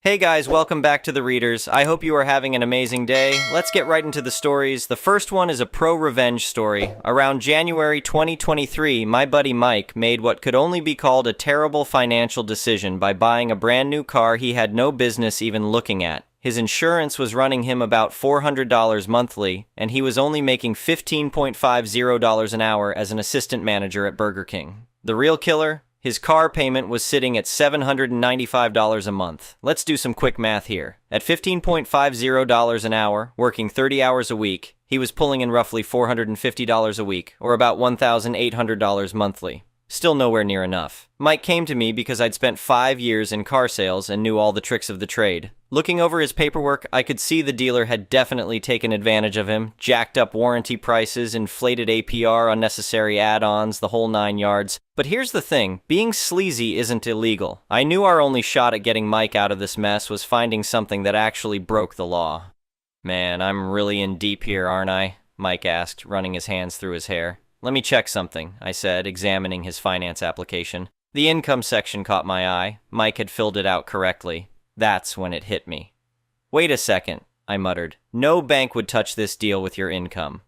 Hey guys, welcome back to The Readers. I hope you are having an amazing day. Let's get right into the stories. The first one is a pro-revenge story. Around January 2023, my buddy Mike made what could only be called a terrible financial decision by buying a brand new car he had no business even looking at. His insurance was running him about $400 monthly, and he was only making $15.50 an hour as an assistant manager at Burger King. The real killer? His car payment was sitting at $795 a month. Let's do some quick math here. At $15.50 an hour, working 30 hours a week, he was pulling in roughly $450 a week, or about $1,800 monthly. Still nowhere near enough. Mike came to me because I'd spent 5 years in car sales and knew all the tricks of the trade. Looking over his paperwork, I could see the dealer had definitely taken advantage of him, jacked up warranty prices, inflated APR, unnecessary add-ons, the whole 9 yards. But here's the thing, being sleazy isn't illegal. I knew our only shot at getting Mike out of this mess was finding something that actually broke the law. Man, I'm really in deep here, aren't I? Mike asked, running his hands through his hair. Let me check something, I said, examining his finance application. The income section caught my eye. Mike had filled it out correctly. That's when it hit me. Wait a second, I muttered. No bank would touch this deal with your income.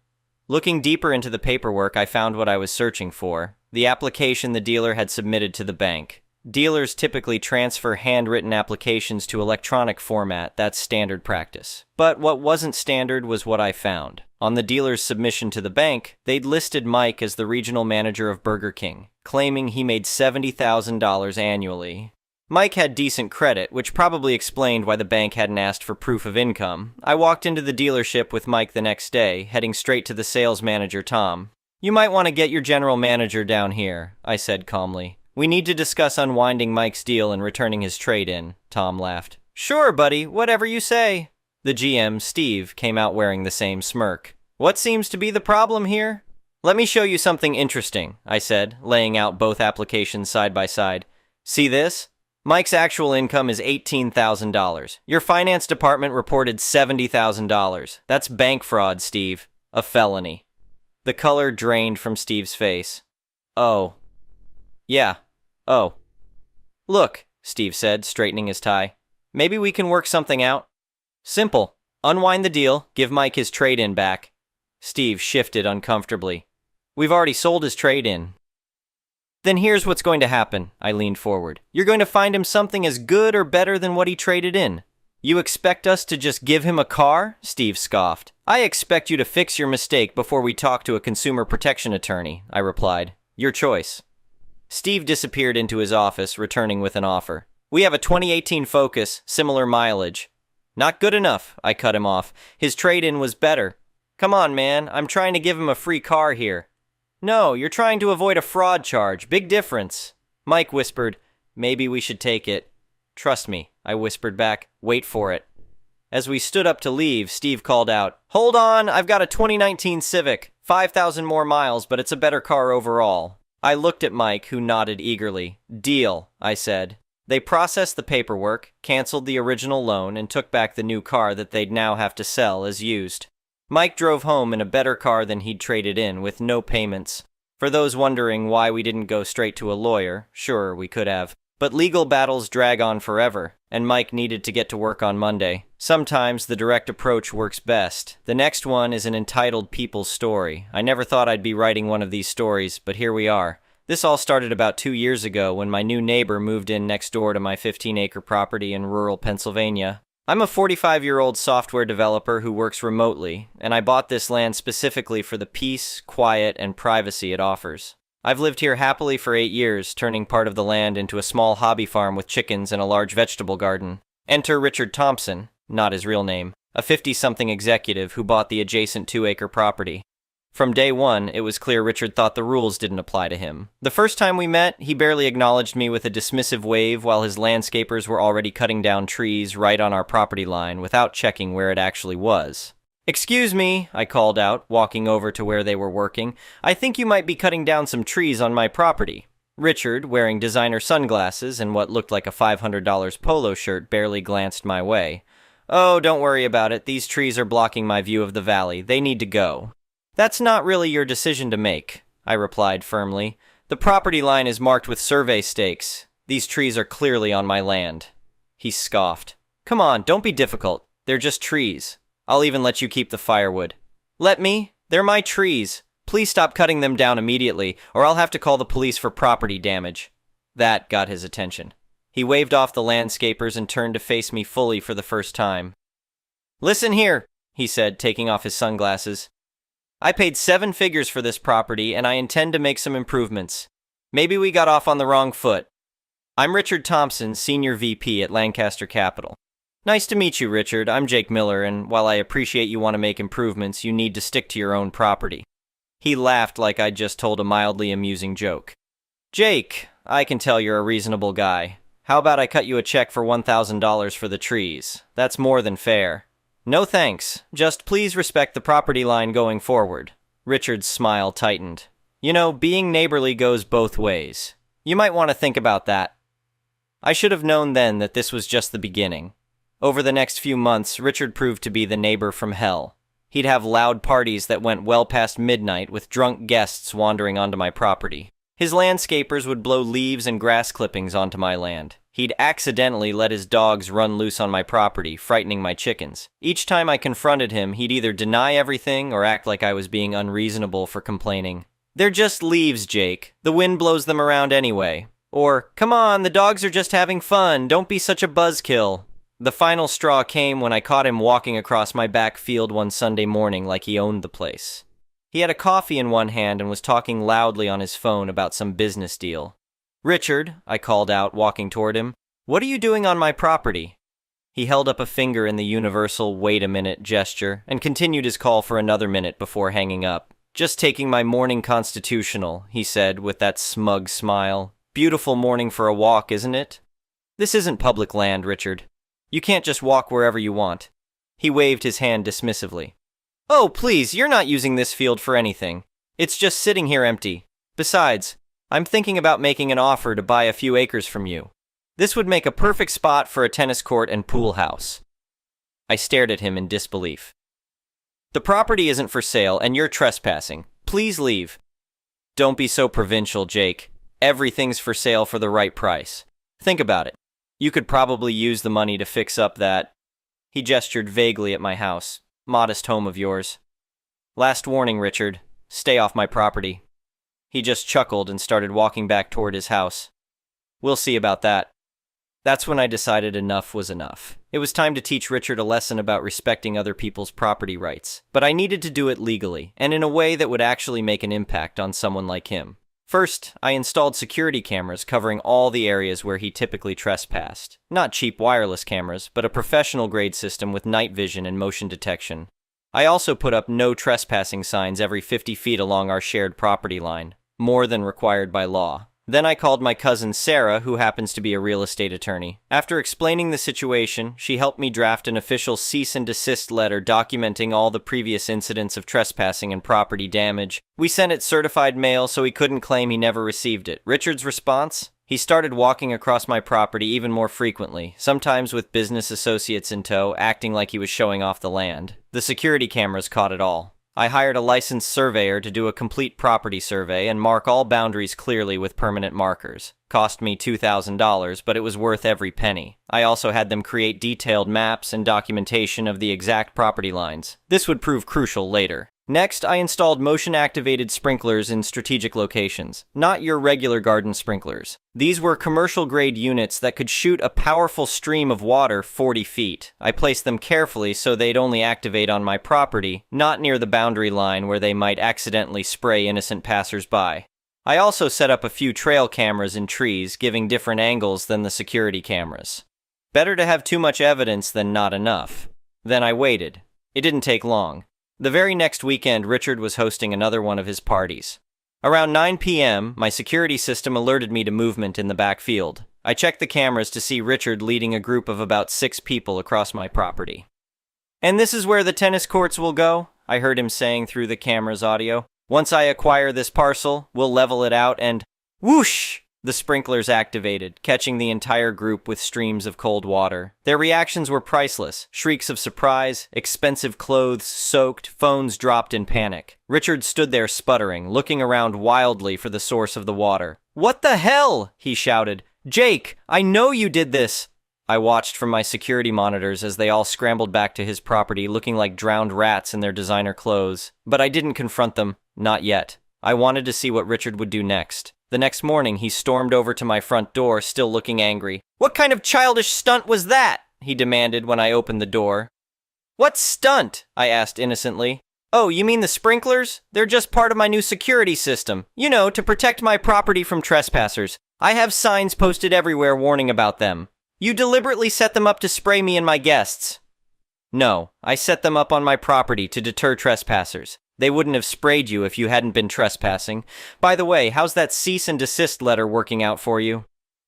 Looking deeper into the paperwork, I found what I was searching for. The application the dealer had submitted to the bank. Dealers typically transfer handwritten applications to electronic format. That's standard practice. But what wasn't standard was what I found. On the dealer's submission to the bank, they'd listed Mike as the regional manager of Burger King, claiming he made $70,000 annually. Mike had decent credit, which probably explained why the bank hadn't asked for proof of income. I walked into the dealership with Mike the next day, heading straight to the sales manager, Tom. You might want to get your general manager down here, I said calmly. We need to discuss unwinding Mike's deal and returning his trade-in, Tom laughed. Sure, buddy, whatever you say. The GM, Steve, came out wearing the same smirk. What seems to be the problem here? Let me show you something interesting, I said, laying out both applications side by side. See this? Mike's actual income is $18,000. Your finance department reported $70,000. That's bank fraud, Steve. A felony. The color drained from Steve's face. Oh. Yeah. Oh. Look, Steve said, straightening his tie. Maybe we can work something out. Simple. Unwind the deal, give Mike his trade-in back. Steve shifted uncomfortably. We've already sold his trade-in. Then here's what's going to happen, I leaned forward. You're going to find him something as good or better than what he traded in. You expect us to just give him a car? Steve scoffed. I expect you to fix your mistake before we talk to a consumer protection attorney, I replied. Your choice. Steve disappeared into his office, returning with an offer. We have a 2018 Focus, similar mileage. Not good enough, I cut him off. His trade-in was better. Come on, man, I'm trying to give him a free car here. No, you're trying to avoid a fraud charge. Big difference. Mike whispered, maybe we should take it. Trust me, I whispered back. Wait for it. As we stood up to leave, Steve called out, Hold on, I've got a 2019 Civic. 5,000 more miles, but it's a better car overall. I looked at Mike, who nodded eagerly. Deal, I said. They processed the paperwork, canceled the original loan, and took back the new car that they'd now have to sell as used. Mike drove home in a better car than he'd traded in, with no payments. For those wondering why we didn't go straight to a lawyer, sure, we could have. But legal battles drag on forever, and Mike needed to get to work on Monday. Sometimes the direct approach works best. The next one is an entitled people's story. I never thought I'd be writing one of these stories, but here we are. This all started about 2 years ago when my new neighbor moved in next door to my 15-acre property in rural Pennsylvania. I'm a 45-year-old software developer who works remotely, and I bought this land specifically for the peace, quiet, and privacy it offers. I've lived here happily for 8 years, turning part of the land into a small hobby farm with chickens and a large vegetable garden. Enter Richard Thompson, not his real name, a 50-something executive who bought the adjacent 2-acre property. From day one, it was clear Richard thought the rules didn't apply to him. The first time we met, he barely acknowledged me with a dismissive wave while his landscapers were already cutting down trees right on our property line without checking where it actually was. Excuse me, I called out, walking over to where they were working. I think you might be cutting down some trees on my property. Richard, wearing designer sunglasses and what looked like a $500 polo shirt, barely glanced my way. Oh, don't worry about it. These trees are blocking my view of the valley. They need to go. That's not really your decision to make, I replied firmly. The property line is marked with survey stakes. These trees are clearly on my land. He scoffed. Come on, don't be difficult. They're just trees. I'll even let you keep the firewood. Let me? They're my trees. Please stop cutting them down immediately, or I'll have to call the police for property damage. That got his attention. He waved off the landscapers and turned to face me fully for the first time. Listen here, he said, taking off his sunglasses. I paid 7 figures for this property, and I intend to make some improvements. Maybe we got off on the wrong foot. I'm Richard Thompson, Senior VP at Lancaster Capital. Nice to meet you, Richard. I'm Jake Miller, and while I appreciate you want to make improvements, you need to stick to your own property. He laughed like I'd just told a mildly amusing joke. Jake, I can tell you're a reasonable guy. How about I cut you a check for $1,000 for the trees? That's more than fair. No thanks. Just please respect the property line going forward. Richard's smile tightened. You know, being neighborly goes both ways. You might want to think about that. I should have known then that this was just the beginning. Over the next few months, Richard proved to be the neighbor from hell. He'd have loud parties that went well past midnight with drunk guests wandering onto my property. His landscapers would blow leaves and grass clippings onto my land. He'd accidentally let his dogs run loose on my property, frightening my chickens. Each time I confronted him, he'd either deny everything or act like I was being unreasonable for complaining. They're just leaves, Jake. The wind blows them around anyway. Or, come on, the dogs are just having fun. Don't be such a buzzkill. The final straw came when I caught him walking across my back field one Sunday morning like he owned the place. He had a coffee in one hand and was talking loudly on his phone about some business deal. Richard, I called out, walking toward him, what are you doing on my property? He held up a finger in the universal wait a minute gesture and continued his call for another minute before hanging up. Just taking my morning constitutional, he said with that smug smile. Beautiful morning for a walk, isn't it? This isn't public land, Richard. You can't just walk wherever you want. He waved his hand dismissively. Oh, please, you're not using this field for anything. It's just sitting here empty. Besides, I'm thinking about making an offer to buy a few acres from you. This would make a perfect spot for a tennis court and pool house. I stared at him in disbelief. The property isn't for sale, and you're trespassing. Please leave. Don't be so provincial, Jake. Everything's for sale for the right price. Think about it. You could probably use the money to fix up that... He gestured vaguely at my house. Modest home of yours. Last warning, Richard. Stay off my property. He just chuckled and started walking back toward his house. We'll see about that. That's when I decided enough was enough. It was time to teach Richard a lesson about respecting other people's property rights. But I needed to do it legally, and in a way that would actually make an impact on someone like him. First, I installed security cameras covering all the areas where he typically trespassed. Not cheap wireless cameras, but a professional-grade system with night vision and motion detection. I also put up no trespassing signs every 50 feet along our shared property line, more than required by law. Then I called my cousin Sarah, who happens to be a real estate attorney. After explaining the situation, she helped me draft an official cease and desist letter documenting all the previous incidents of trespassing and property damage. We sent it certified mail so he couldn't claim he never received it. Richard's response? He started walking across my property even more frequently, sometimes with business associates in tow, acting like he was showing off the land. The security cameras caught it all. I hired a licensed surveyor to do a complete property survey and mark all boundaries clearly with permanent markers. Cost me $2,000, but it was worth every penny. I also had them create detailed maps and documentation of the exact property lines. This would prove crucial later. Next, I installed motion-activated sprinklers in strategic locations, not your regular garden sprinklers. These were commercial-grade units that could shoot a powerful stream of water 40 feet. I placed them carefully so they'd only activate on my property, not near the boundary line where they might accidentally spray innocent passers-by. I also set up a few trail cameras in trees, giving different angles than the security cameras. Better to have too much evidence than not enough. Then I waited. It didn't take long. The very next weekend, Richard was hosting another one of his parties. Around 9 p.m., my security system alerted me to movement in the backfield. I checked the cameras to see Richard leading a group of about 6 people across my property. "And this is where the tennis courts will go?" I heard him saying through the camera's audio. "Once I acquire this parcel, we'll level it out and..." Whoosh! The sprinklers activated, catching the entire group with streams of cold water. Their reactions were priceless. Shrieks of surprise, expensive clothes soaked, phones dropped in panic. Richard stood there sputtering, looking around wildly for the source of the water. "What the hell?" he shouted. "Jake, I know you did this!" I watched from my security monitors as they all scrambled back to his property looking like drowned rats in their designer clothes. But I didn't confront them, not yet. I wanted to see what Richard would do next. The next morning, he stormed over to my front door, still looking angry. "What kind of childish stunt was that?" he demanded when I opened the door. "What stunt?" I asked innocently. "Oh, you mean the sprinklers? They're just part of my new security system. You know, to protect my property from trespassers. I have signs posted everywhere warning about them. You deliberately set them up to spray me and my guests." "No, I set them up on my property to deter trespassers. They wouldn't have sprayed you if you hadn't been trespassing. By the way, how's that cease and desist letter working out for you?"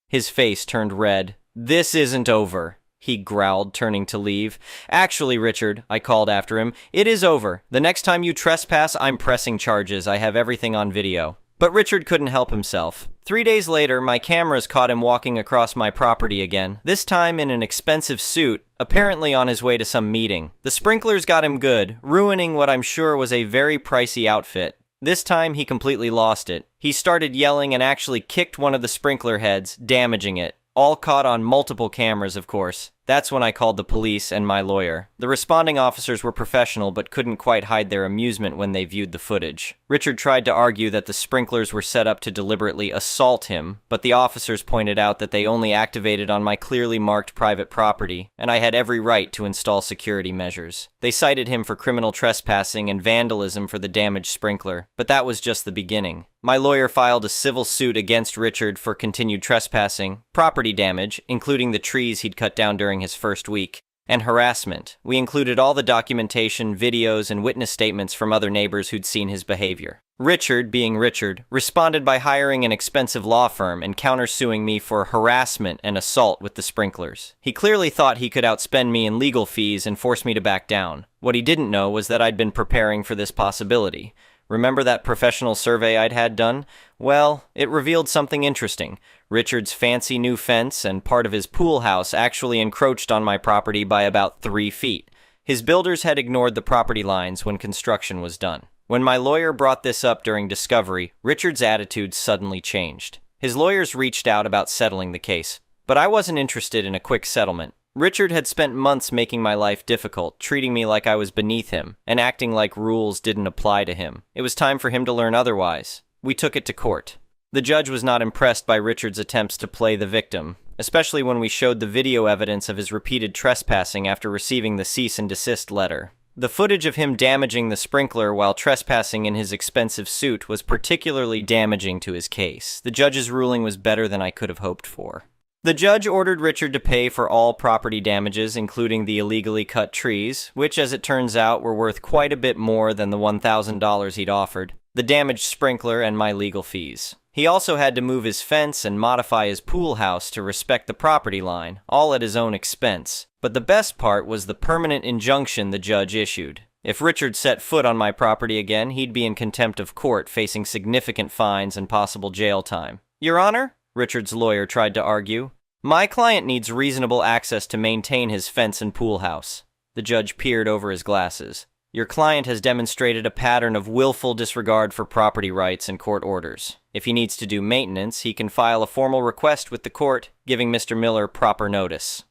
His face turned red. "This isn't over," he growled, turning to leave. "Actually, Richard," I called after him, "it is over. The next time you trespass, I'm pressing charges. I have everything on video." But Richard couldn't help himself. 3 days later, my cameras caught him walking across my property again, this time in an expensive suit, apparently on his way to some meeting. The sprinklers got him good, ruining what I'm sure was a very pricey outfit. This time, he completely lost it. He started yelling and actually kicked one of the sprinkler heads, damaging it. All caught on multiple cameras, of course. That's when I called the police and my lawyer. The responding officers were professional but couldn't quite hide their amusement when they viewed the footage. Richard tried to argue that the sprinklers were set up to deliberately assault him, but the officers pointed out that they only activated on my clearly marked private property, and I had every right to install security measures. They cited him for criminal trespassing and vandalism for the damaged sprinkler, but that was just the beginning. My lawyer filed a civil suit against Richard for continued trespassing, property damage, including the trees he'd cut down during his first week, and harassment. We included all the documentation, videos, and witness statements from other neighbors who'd seen his behavior. Richard, being Richard, responded by hiring an expensive law firm and countersuing me for harassment and assault with the sprinklers. He clearly thought he could outspend me in legal fees and force me to back down. What he didn't know was that I'd been preparing for this possibility. Remember that professional survey I'd had done? Well, it revealed something interesting. Richard's fancy new fence and part of his pool house actually encroached on my property by about 3 feet. His builders had ignored the property lines when construction was done. When my lawyer brought this up during discovery, Richard's attitude suddenly changed. His lawyers reached out about settling the case, but I wasn't interested in a quick settlement. Richard had spent months making my life difficult, treating me like I was beneath him, and acting like rules didn't apply to him. It was time for him to learn otherwise. We took it to court. The judge was not impressed by Richard's attempts to play the victim, especially when we showed the video evidence of his repeated trespassing after receiving the cease and desist letter. The footage of him damaging the sprinkler while trespassing in his expensive suit was particularly damaging to his case. The judge's ruling was better than I could have hoped for. The judge ordered Richard to pay for all property damages, including the illegally cut trees, which, as it turns out, were worth quite a bit more than the $1,000 he'd offered, the damaged sprinkler, and my legal fees. He also had to move his fence and modify his pool house to respect the property line, all at his own expense. But the best part was the permanent injunction the judge issued. If Richard set foot on my property again, he'd be in contempt of court, facing significant fines and possible jail time. "Your Honor," Richard's lawyer tried to argue, "my client needs reasonable access to maintain his fence and pool house." The judge peered over his glasses. "Your client has demonstrated a pattern of willful disregard for property rights and court orders. If he needs to do maintenance, he can file a formal request with the court, giving Mr. Miller proper notice."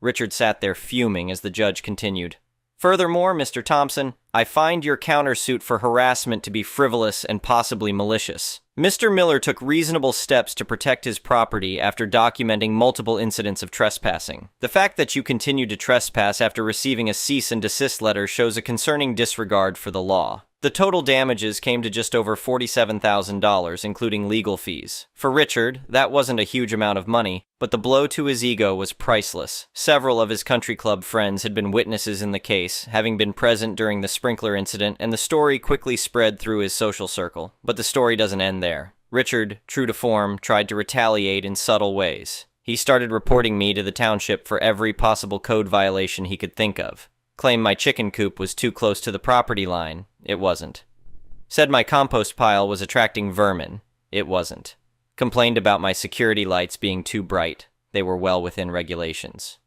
Richard sat there fuming as the judge continued. "Furthermore, Mr. Thompson, I find your countersuit for harassment to be frivolous and possibly malicious. Mr. Miller took reasonable steps to protect his property after documenting multiple incidents of trespassing. The fact that you continued to trespass after receiving a cease and desist letter shows a concerning disregard for the law. The total damages came to just over $47,000, including legal fees. For Richard, that wasn't a huge amount of money, but the blow to his ego was priceless. Several of his country club friends had been witnesses in the case, having been present during the sprinkler incident, and the story quickly spread through his social circle. But the story doesn't end there. Richard, true to form, tried to retaliate in subtle ways. He started reporting me to the township for every possible code violation he could think of. Claimed my chicken coop was too close to the property line. It wasn't. Said my compost pile was attracting vermin. It wasn't. Complained about my security lights being too bright. They were well within regulations.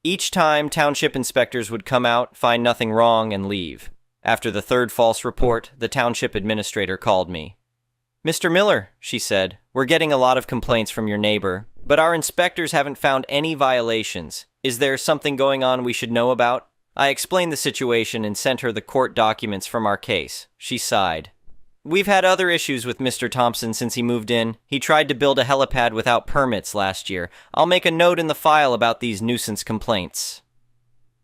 Each time, township inspectors would come out, find nothing wrong, and leave. After the third false report, the township administrator called me. "Mr. Miller," she said, "we're getting a lot of complaints from your neighbor, But our inspectors haven't found any violations. Is there something going on we should know about? I explained the situation and sent her the court documents from our case. She sighed. We've had other issues with Mr. Thompson since he moved in. He tried to build a helipad without permits last year. I'll make a note in the file about these nuisance complaints.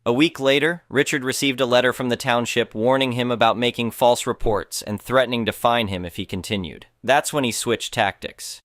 A week later, Richard received a letter from the township warning him about making false reports and threatening to fine him if he continued. That's when he switched tactics.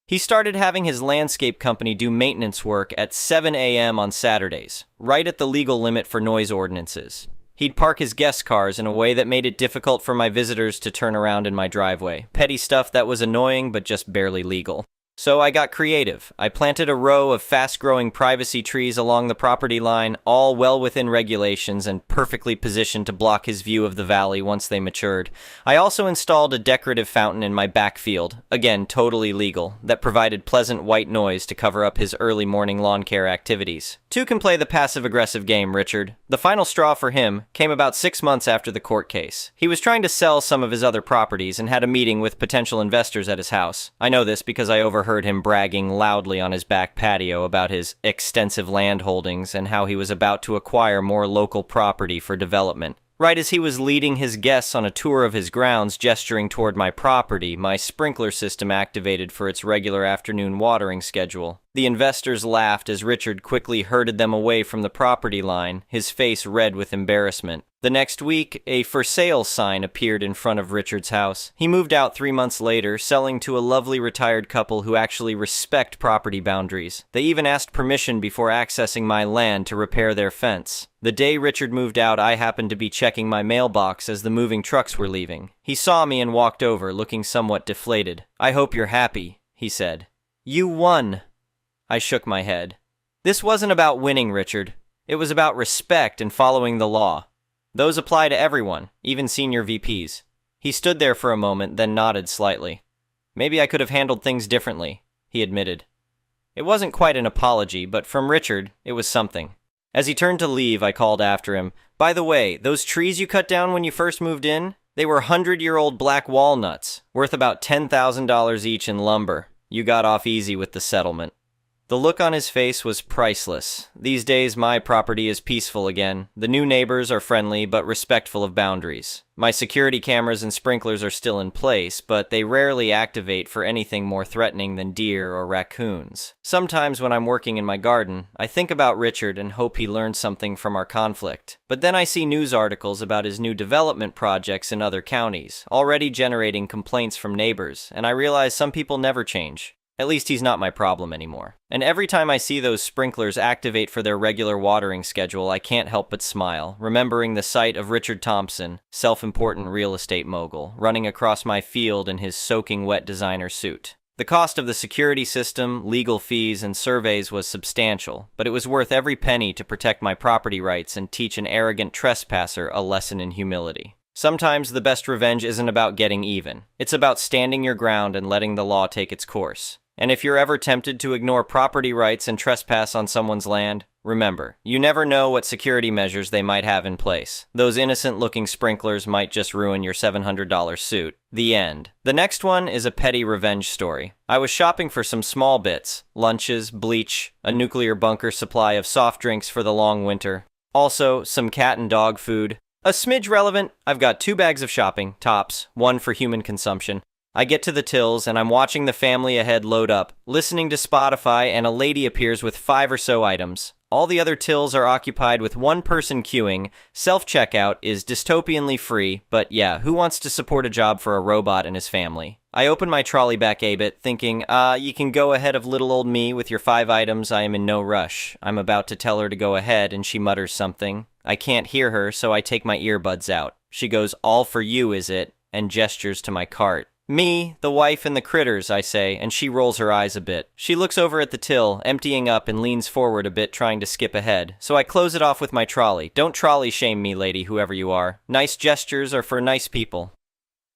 He started having his landscape company do maintenance work at 7 a.m. on Saturdays, right at the legal limit for noise ordinances. He'd park his guest cars in a way that made it difficult for my visitors to turn around in my driveway. Petty stuff that was annoying but just barely legal. So I got creative. I planted a row of fast-growing privacy trees along the property line, all well within regulations and perfectly positioned to block his view of the valley once they matured. I also installed a decorative fountain in my backfield, again totally legal, that provided pleasant white noise to cover up his early morning lawn care activities. Two can play the passive-aggressive game, Richard. The final straw for him came about 6 months after the court case. He was trying to sell some of his other properties and had a meeting with potential investors at his house. I know this because I overheard him bragging loudly on his back patio about his extensive land holdings and how he was about to acquire more local property for development. Right as he was leading his guests on a tour of his grounds, gesturing toward my property, my sprinkler system activated for its regular afternoon watering schedule. The investors laughed as Richard quickly herded them away from the property line, his face red with embarrassment. The next week, a for sale sign appeared in front of Richard's house. He moved out 3 months later, selling to a lovely retired couple who actually respect property boundaries. They even asked permission before accessing my land to repair their fence. The day Richard moved out, I happened to be checking my mailbox as the moving trucks were leaving. He saw me and walked over, looking somewhat deflated. "I hope you're happy," he said. "You won." I shook my head. This wasn't about winning, Richard. It was about respect and following the law. Those apply to everyone, even senior VPs. He stood there for a moment, then nodded slightly. Maybe I could have handled things differently, he admitted. It wasn't quite an apology, but from Richard, it was something. As he turned to leave, I called after him. By the way, those trees you cut down when you first moved in? They were 100-year-old black walnuts, worth about $10,000 each in lumber. You got off easy with the settlement. The look on his face was priceless. These days, my property is peaceful again. The new neighbors are friendly but respectful of boundaries. My security cameras and sprinklers are still in place, but they rarely activate for anything more threatening than deer or raccoons. Sometimes when I'm working in my garden, I think about Richard and hope he learned something from our conflict. But then I see news articles about his new development projects in other counties, already generating complaints from neighbors, and I realize some people never change. At least he's not my problem anymore. And every time I see those sprinklers activate for their regular watering schedule, I can't help but smile, remembering the sight of Richard Thompson, self-important real estate mogul, running across my field in his soaking wet designer suit. The cost of the security system, legal fees, and surveys was substantial, but it was worth every penny to protect my property rights and teach an arrogant trespasser a lesson in humility. Sometimes the best revenge isn't about getting even. It's about standing your ground and letting the law take its course. And if you're ever tempted to ignore property rights and trespass on someone's land, remember, you never know what security measures they might have in place. Those innocent-looking sprinklers might just ruin your $700 suit. The end. The next one is a petty revenge story. I was shopping for some small bits, lunches, bleach, a nuclear bunker supply of soft drinks for the long winter, also some cat and dog food. A smidge relevant, I've got 2 bags of shopping, tops, 1 for human consumption. I get to the tills, and I'm watching the family ahead load up, listening to Spotify, and a lady appears with 5 or so items. All the other tills are occupied with one person queuing. Self-checkout is dystopianly free, but yeah, who wants to support a job for a robot and his family? I open my trolley back a bit, thinking, you can go ahead of little old me with your 5 items, I am in no rush. I'm about to tell her to go ahead, and she mutters something. I can't hear her, so I take my earbuds out. She goes, "All for you, is it?" and gestures to my cart. "Me, the wife, and the critters," I say, and she rolls her eyes a bit. She looks over at the till, emptying up, and leans forward a bit, trying to skip ahead. So I close it off with my trolley. Don't trolley shame me, lady, whoever you are. Nice gestures are for nice people.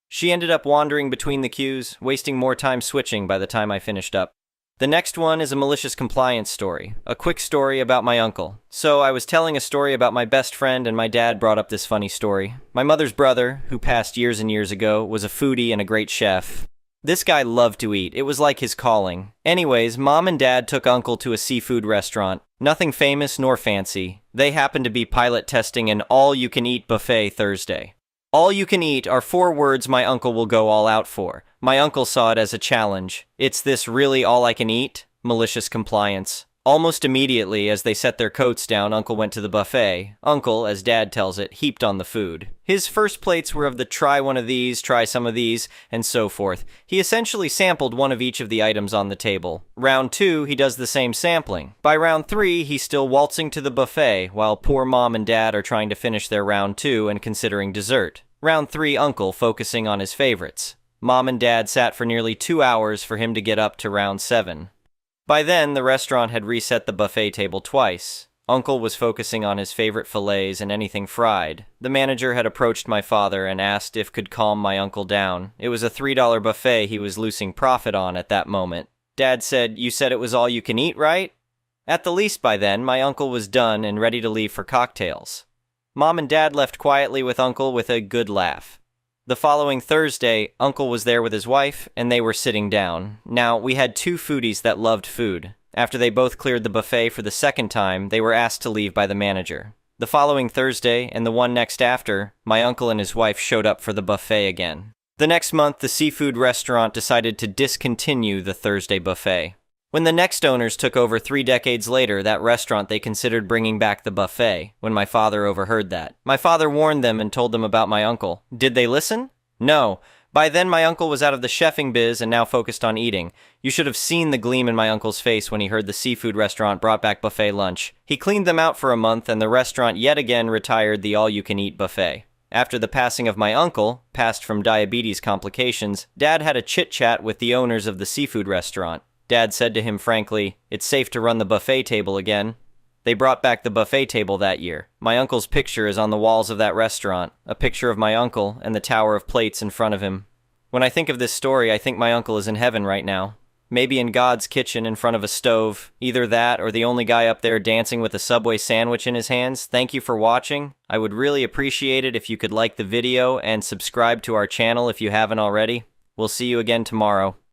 She ended up wandering between the queues, wasting more time switching by the time I finished up. The next one is a malicious compliance story, a quick story about my uncle. So I was telling a story about my best friend and my dad brought up this funny story. My mother's brother, who passed years and years ago, was a foodie and a great chef. This guy loved to eat. It was like his calling. Anyways, Mom and Dad took Uncle to a seafood restaurant. Nothing famous nor fancy. They happened to be pilot testing an all-you-can-eat buffet Thursday. All you can eat are 4 words my uncle will go all out for. My uncle saw it as a challenge. It's this really all I can eat? Malicious compliance. Almost immediately, as they set their coats down, Uncle went to the buffet. Uncle, as Dad tells it, heaped on the food. His first plates were of the try one of these, try some of these, and so forth. He essentially sampled one of each of the items on the table. Round 2, he does the same sampling. By round 3, he's still waltzing to the buffet, while poor Mom and Dad are trying to finish their round 2 and considering dessert. Round 3, Uncle focusing on his favorites. Mom and Dad sat for nearly 2 hours for him to get up to round 7. By then, the restaurant had reset the buffet table twice. Uncle was focusing on his favorite fillets and anything fried. The manager had approached my father and asked if could calm my uncle down. It was a $3 buffet he was losing profit on at that moment. Dad said, "You said it was all you can eat, right?" At the least by then, my uncle was done and ready to leave for cocktails. Mom and Dad left quietly with Uncle with a good laugh. The following Thursday, Uncle was there with his wife, and they were sitting down. Now, we had 2 foodies that loved food. After they both cleared the buffet for the second time, they were asked to leave by the manager. The following Thursday, and the one next after, my uncle and his wife showed up for the buffet again. The next month, the seafood restaurant decided to discontinue the Thursday buffet. When the next owners took over 3 decades later, that restaurant they considered bringing back the buffet, when my father overheard that. My father warned them and told them about my uncle. Did they listen? No. By then, my uncle was out of the chefing biz and now focused on eating. You should have seen the gleam in my uncle's face when he heard the seafood restaurant brought back buffet lunch. He cleaned them out for a month, and the restaurant yet again retired the all-you-can-eat buffet. After the passing of my uncle, passed from diabetes complications, Dad had a chit-chat with the owners of the seafood restaurant. Dad said to him frankly, "It's safe to run the buffet table again." They brought back the buffet table that year. My uncle's picture is on the walls of that restaurant, a picture of my uncle and the tower of plates in front of him. When I think of this story, I think my uncle is in heaven right now. Maybe in God's kitchen in front of a stove. Either that or the only guy up there dancing with a Subway sandwich in his hands. Thank you for watching. I would really appreciate it if you could like the video and subscribe to our channel if you haven't already. We'll see you again tomorrow.